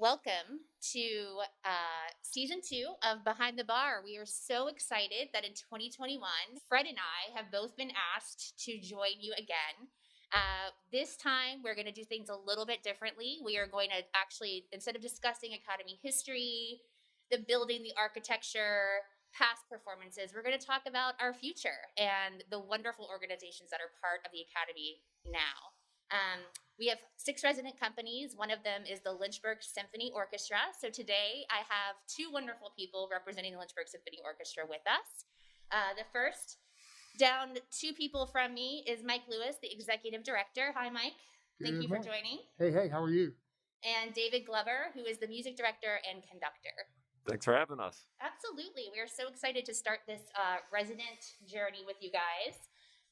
Welcome to season 2 of Behind the Bar. We are so excited that in 2021, Fred and I have both been asked to join you again. This time, we're going to do things a little bit differently. We are going to actually, instead of discussing Academy history, the building, the architecture, past performances, we're going to talk about our future and the wonderful organizations that are part of the Academy now. We have 6 resident companies. One of them is the Lynchburg Symphony Orchestra. So today I have 2 wonderful people representing the Lynchburg Symphony Orchestra with us. The first, down 2 people from me, is Mike Lewis, the executive director. Hi, Mike. Thank you for joining. Hey, how are you? And David Glover, who is the music director and conductor. Thanks for having us. Absolutely. We are so excited to start this resident journey with you guys.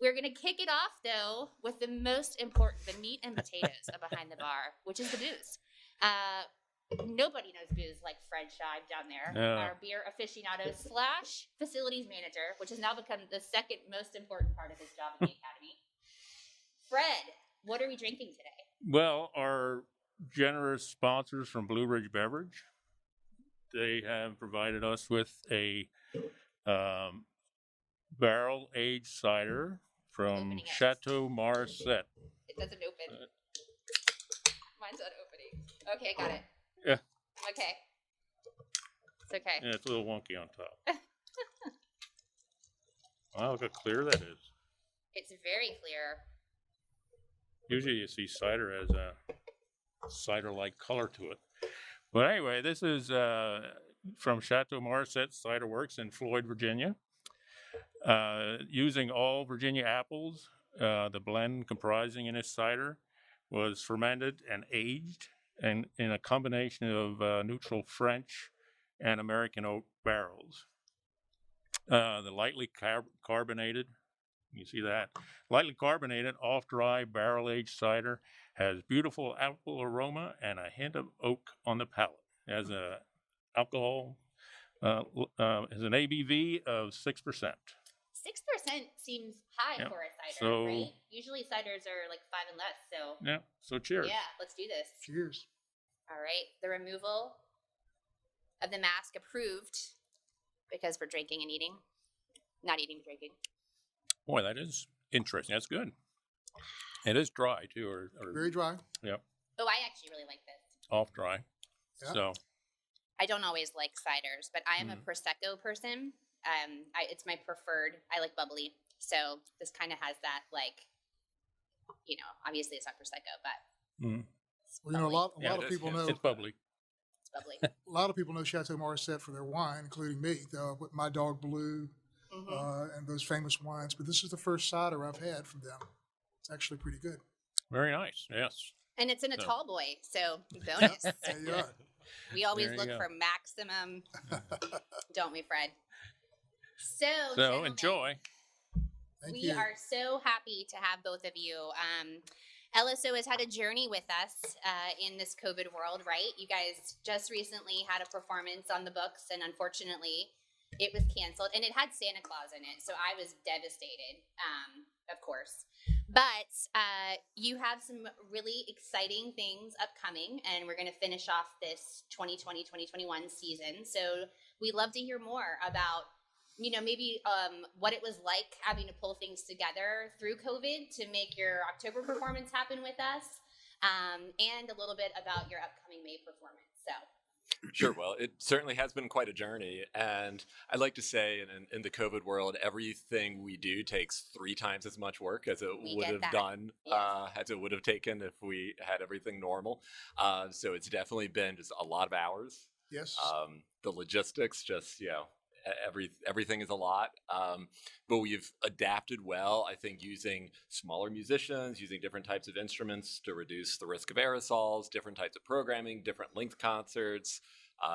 We're going to kick it off, though, with the most important, the meat and potatoes of Behind the Bar, which is the booze. Nobody knows booze like Fred Scheib down there, our beer aficionado / facilities manager, which has now become the second most important part of his job at the Academy. Fred, what are we drinking today? Well, our generous sponsors from Blue Ridge Beverage, they have provided us with a barrel-aged cider from Chateau Marset. It doesn't open. Mine's not opening. Okay, got it. Yeah. Okay. It's okay. Yeah, it's a little wonky on top. Wow, look how clear that is. It's very clear. Usually you see cider as a cider-like color to it. But anyway, this is from Chateau Marset Cider Works in Floyd, Virginia. Using all Virginia apples, the blend comprising in this cider was fermented and aged and in a combination of neutral French and American oak barrels. The lightly carbonated, you see that, lightly carbonated off-dry barrel-aged cider has beautiful apple aroma and a hint of oak on the palate. It has a alcohol, has an ABV of 6%. 6% seems high for a cider, right? Usually ciders are like 5 and less, so. Yeah, so cheers. Yeah, let's do this. Cheers. All right, the removal of the mask approved because we're drinking and eating. Not eating, drinking. Boy, that is interesting. That's good. It is dry, too. Or very dry. Yep. Oh, I actually really like this. Off dry. Yeah. So. I don't always like ciders, but I am a Prosecco person. It's my preferred. I like bubbly, so this kind of has that, like, obviously it's not Prosecco, but well, a lot of people know it's bubbly. It's bubbly. A lot of people know Chateau Marset for their wine, including me, with My Dog Blue, and those famous wines. But this is the first cider I've had from them. It's actually pretty good. Very nice. Yes. And it's in a tall boy, so bonus. There you are. We always look for maximum, don't we, Fred? So enjoy. We are so happy to have both of you. LSO has had a journey with us in this COVID world, right? You guys just recently had a performance on the books, and unfortunately, it was canceled. And it had Santa Claus in it, so I was devastated, of course. But you have some really exciting things upcoming, and we're going to finish off this 2020-2021 season. So we'd love to hear more about maybe what it was like having to pull things together through COVID to make your October performance happen with us, and a little bit about your upcoming May performance. So. Sure. Well, it certainly has been quite a journey. And I'd like to say in the COVID world, everything we do takes 3 times as much work as it would have done, as it would have taken if we had everything normal. So it's definitely been just a lot of hours. Yes. The logistics, just, everything is a lot, but we've adapted well, I think, using smaller musicians, using different types of instruments to reduce the risk of aerosols, different types of programming, different length concerts,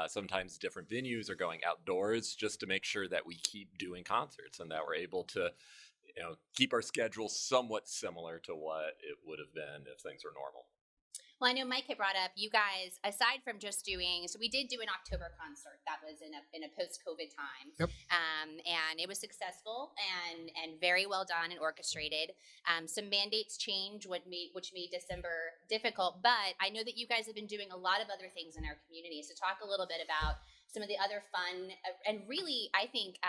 sometimes different venues are going outdoors just to make sure that we keep doing concerts and that we're able to keep our schedule somewhat similar to what it would have been if things were normal. Well, I know Mike had brought up you guys, aside from just doing, so we did do an October concert that was in a post-COVID time. Yep. And it was successful and very well done and orchestrated. Some mandates changed, which made December difficult. But I know that you guys have been doing a lot of other things in our community. So talk a little bit about some of the other fun and really, I think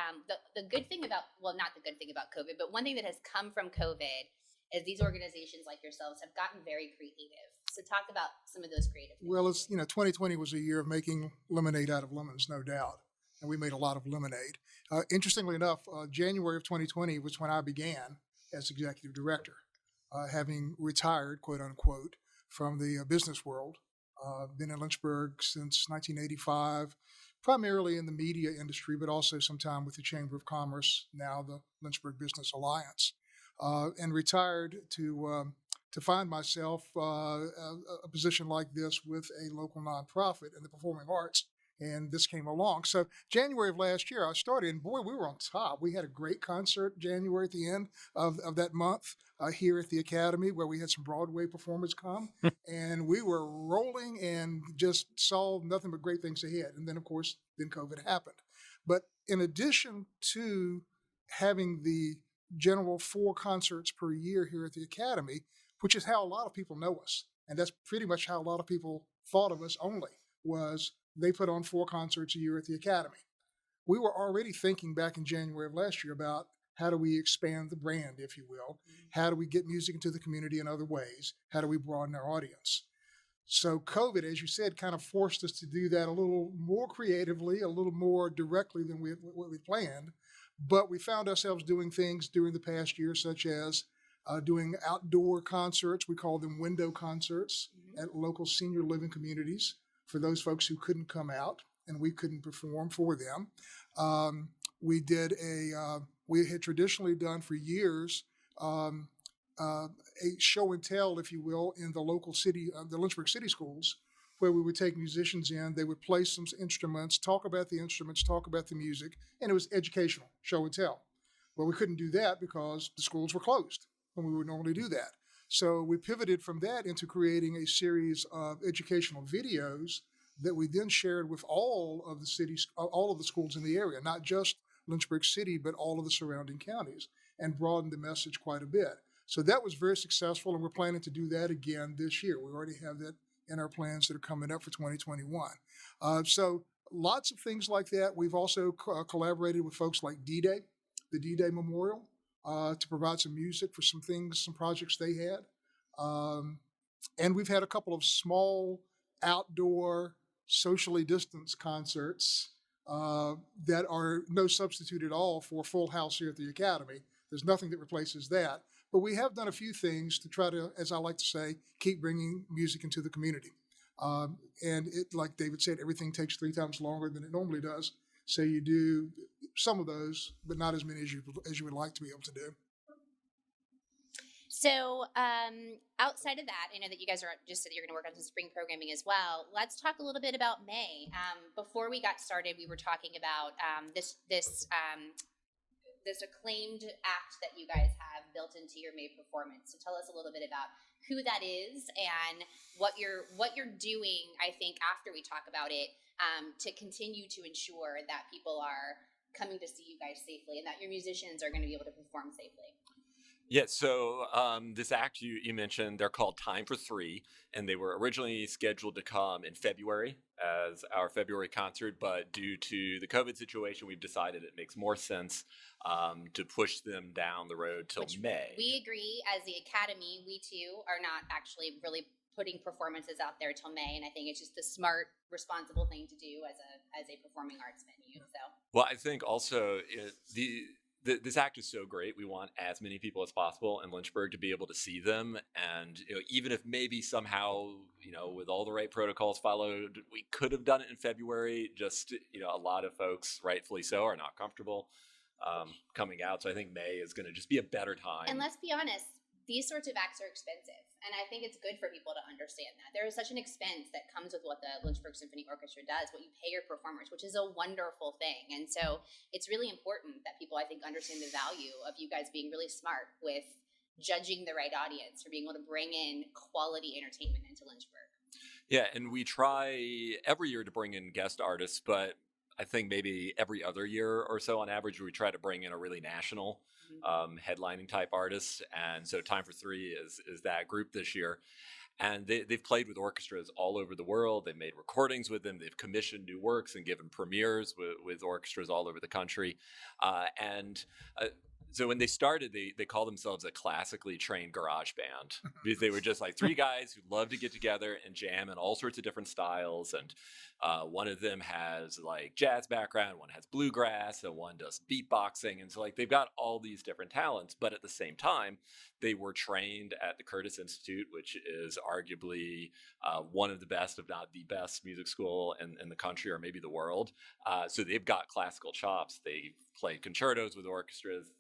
the good thing about, well, not the good thing about COVID, but one thing that has come from COVID is these organizations like yourselves have gotten very creative. So talk about some of those creative things. Well, 2020 was a year of making lemonade out of lemons, no doubt. And we made a lot of lemonade. Interestingly enough, January of 2020 was when I began as executive director, having retired, quote unquote, from the business world. Been in Lynchburg since 1985, primarily in the media industry, but also some time with the Chamber of Commerce, now the Lynchburg Business Alliance, and retired to find myself a position like this with a local nonprofit in the performing arts. And this came along. So January of last year, I started, and boy, we were on top. We had a great concert January at the end of that month here at the Academy, where we had some Broadway performers come. And we were rolling and just saw nothing but great things ahead. And then, of course, then COVID happened. But in addition to having the general 4 concerts per year here at the Academy, which is how a lot of people know us, and that's pretty much how a lot of people thought of us only, was they put on 4 concerts a year at the Academy. We were already thinking back in January of last year about how do we expand the brand, if you will? How do we get music into the community in other ways? How do we broaden our audience? So COVID, as you said, kind of forced us to do that a little more creatively, a little more directly than what we planned. But we found ourselves doing things during the past year, such as doing outdoor concerts. We call them window concerts at local senior living communities for those folks who couldn't come out and we couldn't perform for them. We had traditionally done for years a show and tell, if you will, in the local city, the Lynchburg City Schools, where we would take musicians in, they would play some instruments, talk about the instruments, talk about the music, and it was educational, show and tell. Well, we couldn't do that because the schools were closed when we would normally do that. So we pivoted from that into creating a series of educational videos that we then shared with all of the schools in the area, not just Lynchburg City, but all of the surrounding counties, and broadened the message quite a bit. So that was very successful, and we're planning to do that again this year. We already have that in our plans that are coming up for 2021. So lots of things like that. We've also collaborated with folks like D-Day, the D-Day Memorial, to provide some music for some things, some projects they had. And we've had a couple of small outdoor socially distanced concerts that are no substitute at all for a full house here at the Academy. There's nothing that replaces that. But we have done a few things to try to, as I like to say, keep bringing music into the community. And like David said, everything takes 3 times longer than it normally does. So you do some of those, but not as many as you would like to be able to do. So outside of that, I know that you guys are just said you're going to work on some spring programming as well. Let's talk a little bit about May. Before we got started, we were talking about this acclaimed act that you guys have built into your May performance. So tell us a little bit about who that is and what you're doing, I think, after we talk about it, to continue to ensure that people are coming to see you guys safely and that your musicians are going to be able to perform safely. Yeah, so this act you mentioned, they're called Time for 3, and they were originally scheduled to come in February as our February concert, but due to the COVID situation, we've decided it makes more sense to push them down the road till May. We agree, as the Academy, we too are not actually really putting performances out there till May, and I think it's just the smart, responsible thing to do as a performing arts venue. So, well, I think also this act is so great. We want as many people as possible in Lynchburg to be able to see them. And even if maybe somehow, with all the right protocols followed, we could have done it in February, just, a lot of folks, rightfully so, are not comfortable coming out. So I think May is going to just be a better time. And let's be honest, these sorts of acts are expensive. And I think it's good for people to understand that. There is such an expense that comes with what the Lynchburg Symphony Orchestra does, what you pay your performers, which is a wonderful thing. And so it's really important that people, I think, understand the value of you guys being really smart with judging the right audience, for being able to bring in quality entertainment into Lynchburg. Yeah, and we try every year to bring in guest artists, but I think maybe every other year or so on average, we try to bring in a really national headlining type artist. And so Time for Three is that group this year. And they've played with orchestras all over the world. They've made recordings with them. They've commissioned new works and given premieres with orchestras all over the country. So when they started, they called themselves a classically trained garage band because they were just like three guys who loved to get together and jam in all sorts of different styles. And one of them has like jazz background, one has bluegrass, and one does beatboxing. And so like they've got all these different talents, but at the same time, they were trained at the Curtis Institute, which is arguably one of the best, if not the best, music school in the country or maybe the world. So they've got classical chops. They played concertos with orchestras.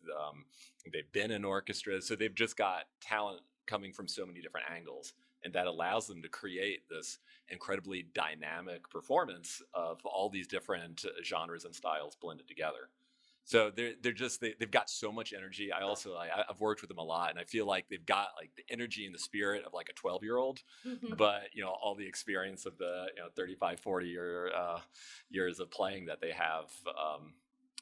They've been in orchestras. So they've just got talent coming from so many different angles. And that allows them to create this incredibly dynamic performance of all these different genres and styles blended together. So they've got so much energy. I've worked with them a lot, and I feel like they've got like the energy and the spirit of like a 12-year-old, but all the experience of the 35, 40 years of playing that they have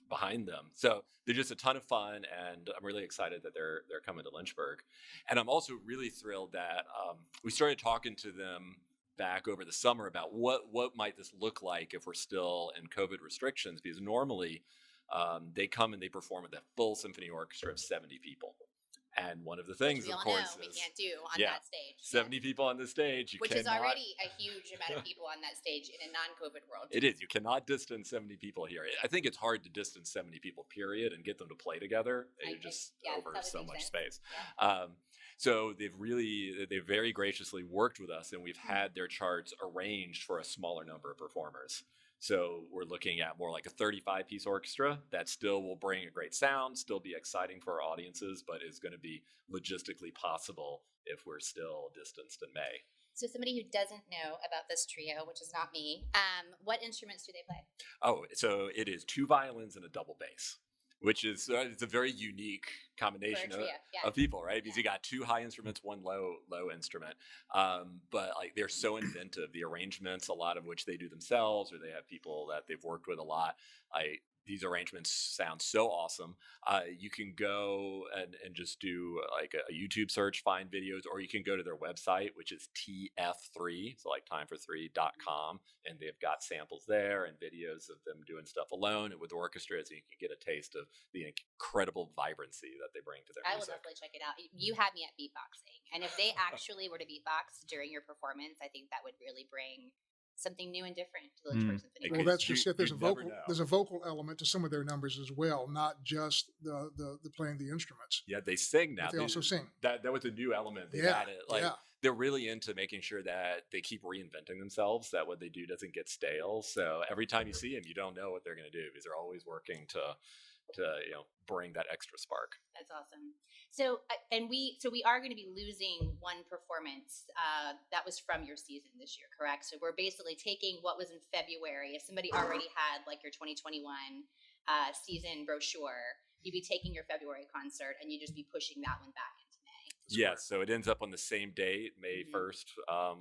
behind them. So they're just a ton of fun, and I'm really excited that they're coming to Lynchburg. And I'm also really thrilled that we started talking to them back over the summer about what might this look like if we're still in COVID restrictions, because normally they come and they perform with a full symphony orchestra of 70 people. And one of the things, of course, we can't do on that stage. 70 people on the stage. Which is already a huge amount of people on that stage in a non-COVID world. It is. You cannot distance 70 people here. I think it's hard to distance 70 people, period, and get them to play together. You're just over so much space. Yeah. So they've very graciously worked with us, and we've had their charts arranged for a smaller number of performers. So we're looking at more like a 35-piece orchestra that still will bring a great sound, still be exciting for our audiences, but is going to be logistically possible if we're still distanced in May. So somebody who doesn't know about this trio, which is not me, what instruments do they play? Oh, so it is 2 violins and a double bass, which is it's a very unique combination of people, right? Because you got 2 high instruments, 1 low instrument. But like they're so inventive. The arrangements, a lot of which they do themselves, or they have people that they've worked with a lot. These arrangements sound so awesome. You can go and just do like a YouTube search, find videos, or you can go to their website, which is TF3, so like timefor3.com, and they've got samples there and videos of them doing stuff alone and with orchestras, so you can get a taste of the incredible vibrancy that they bring to their music. I will definitely check it out. You had me at beatboxing, and if they actually were to beatbox during your performance, I think that would really bring something new and different to the Lynchburg Symphony. Well, that's just it. There's a vocal element to some of their numbers as well, not just the playing the instruments. Yeah, they sing now. But they also sing. That was a new element. They added. They're really into making sure that they keep reinventing themselves, that what they do doesn't get stale. So every time you see them, you don't know what they're going to do because they're always working to bring that extra spark. That's awesome. So we are going to be losing one performance that was from your season this year, correct? So we're basically taking what was in February. If somebody already had like your 2021 season brochure, you'd be taking your February concert and you'd just be pushing that one back into May. Yes, so it ends up on the same date. May 1st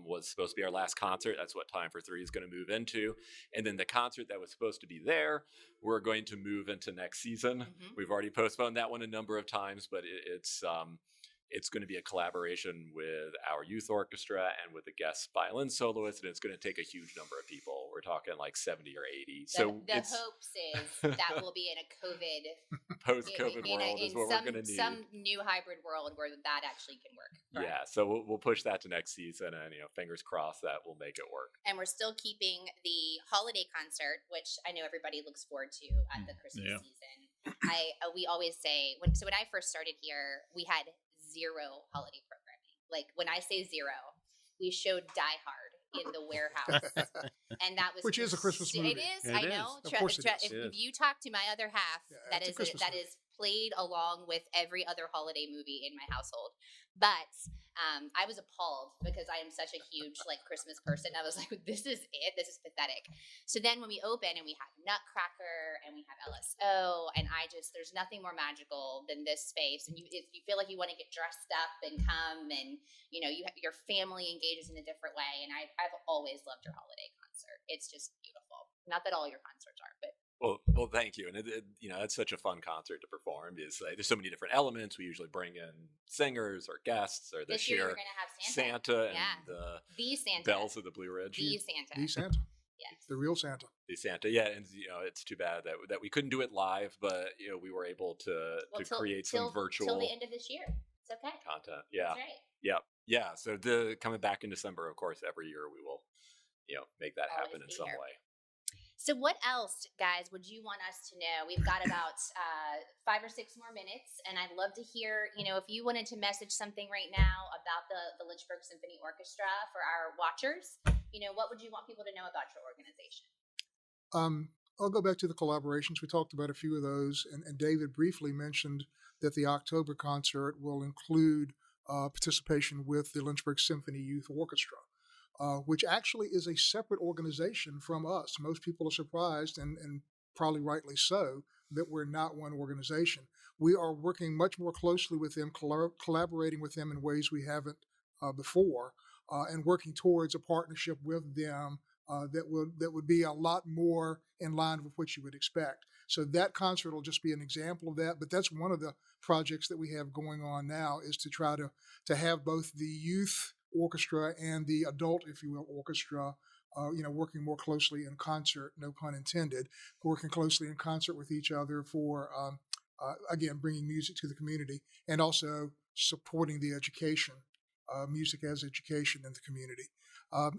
was supposed to be our last concert. That's what Time for Three is going to move into. And then the concert that was supposed to be there, we're going to move into next season. We've already postponed that one a number of times, but it's going to be a collaboration with our youth orchestra and with a guest violin soloist, and it's going to take a huge number of people. We're talking like 70 or 80. The hopes is that will be in a post-COVID world is what we're going to need. Some new hybrid world where that actually can work. Correct? Yeah, so we'll push that to next season, and fingers crossed that will make it work. And we're still keeping the holiday concert, which I know everybody looks forward to at the Christmas season. We always say when I first started here, we had 0 holiday programming. Like when I say 0, we showed Die Hard in the warehouse, and that was which is a Christmas movie. It is. I know. Of course it is. If you talk to my other half, that is Christmas movie. Is played along with every other holiday movie in my household. But I was appalled because I am such a huge Christmas person. I was like, this is it. This is pathetic. So then when we open and we have Nutcracker and we have LSO, and there's nothing more magical than this space. And you feel like you want to get dressed up and come, and your family engages in a different way. And I've always loved your holiday concert. It's just beautiful. Not that all your concerts are, but. Well, thank you. And it's such a fun concert to perform because there's so many different elements. We usually bring in singers or guests, or this year we're going to have Santa and the Santa. Bells of the Blue Ridge. The Santa. The Santa. Yes. The real Santa. The Santa. Yeah, and it's too bad that we couldn't do it live, but we were able to create some virtual till the end of this year. It's okay. Content. Yeah. That's right. Yep. Yeah. So coming back in December, of course, every year we will, make that Always happen in be some here. way. So what else, guys, would you want us to know? We've got about 5 or 6 more minutes, and I'd love to hear, if you wanted to message something right now about the Lynchburg Symphony Orchestra for our watchers, what would you want people to know about your organization? I'll go back to the collaborations. We talked about a few of those, and David briefly mentioned that the October concert will include participation with the Lynchburg Symphony Youth Orchestra. Which actually is a separate organization from us. Most people are surprised, and probably rightly so, that we're not one organization. We are working much more closely with them, collaborating with them in ways we haven't before, and working towards a partnership with them that would be a lot more in line with what you would expect. So that concert will just be an example of that. But that's one of the projects that we have going on now, is to try to have both the youth orchestra and the adult, if you will, orchestra, working more closely in concert, no pun intended, working closely in concert with each other for, again, bringing music to the community and also supporting the education, music as education in the community.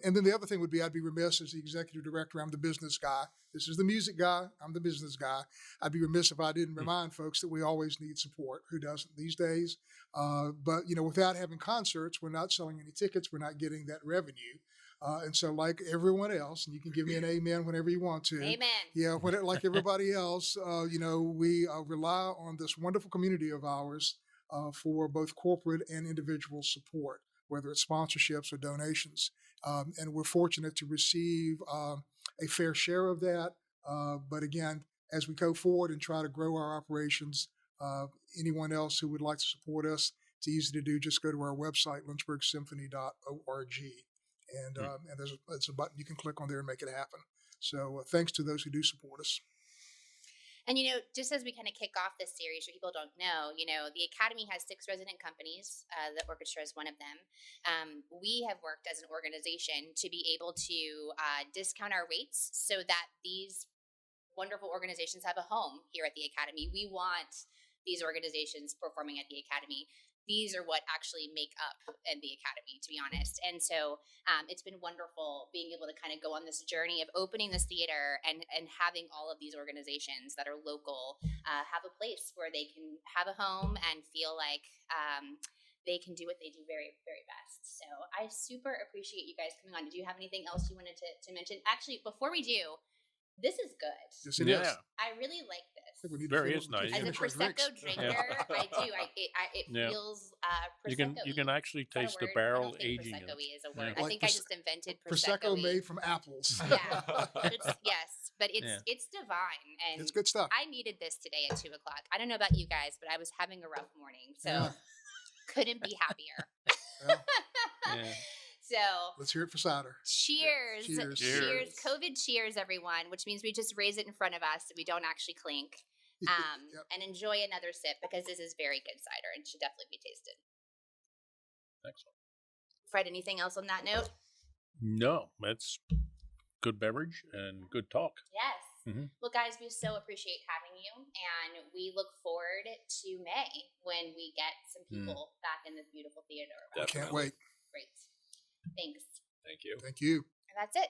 And then the other thing would be, I'd be remiss as the executive director, I'm the business guy. This is the music guy, I'm the business guy. I'd be remiss if I didn't remind folks that we always need support. Who doesn't these days? But, without having concerts, we're not selling any tickets, we're not getting that revenue. And so like everyone else, and you can give me an amen whenever you want to. Amen. Yeah, like everybody else, we rely on this wonderful community of ours for both corporate and individual support, whether it's sponsorships or donations. And we're fortunate to receive a fair share of that. But again, as we go forward and try to grow our operations, anyone else who would like to support us, it's easy to do. Just go to our website, lynchburgsymphony.org. And there's a button you can click on there and make it happen. So thanks to those who do support us. And, just as we kind of kick off this series, for people who don't know, the Academy has 6 resident companies. The orchestra is one of them. We have worked as an organization to be able to discount our rates so that these wonderful organizations have a home here at the Academy. We want these organizations performing at the Academy. These are what actually make up the Academy, to be honest. And so it's been wonderful being able to kind of go on this journey of opening this theater and having all of these organizations that are local have a place where they can have a home and feel like they can do what they do very, very best. So I super appreciate you guys coming on. Did you have anything else you wanted to mention? Actually, before we do, this is good. Yes, it is. I really like this. Is nice. As a Prosecco drinker, I do. It feels Prosecco. You can actually taste the barrel aging. Prosecco is a word. Yeah. I think I just invented Prosecco. Prosecco made from apples. Yeah, but it's divine, and it's good stuff. I needed this today at 2:00. I don't know about you guys, but I was having a rough morning, so couldn't be happier. Yeah. So let's hear it for cider. Cheers. Cheers. Cheers. COVID cheers, everyone, which means we just raise it in front of us so we don't actually clink. Yep. And enjoy another sip, because this is very good cider and should definitely be tasted. Excellent. Fred, anything else on that note? No, that's good beverage and good talk. Yes. Mm-hmm. Well, guys, we so appreciate having you, and we look forward to May when we get some people back in this beautiful theater. I can't wait. Great. Thanks. Thank you. Thank you. And that's it.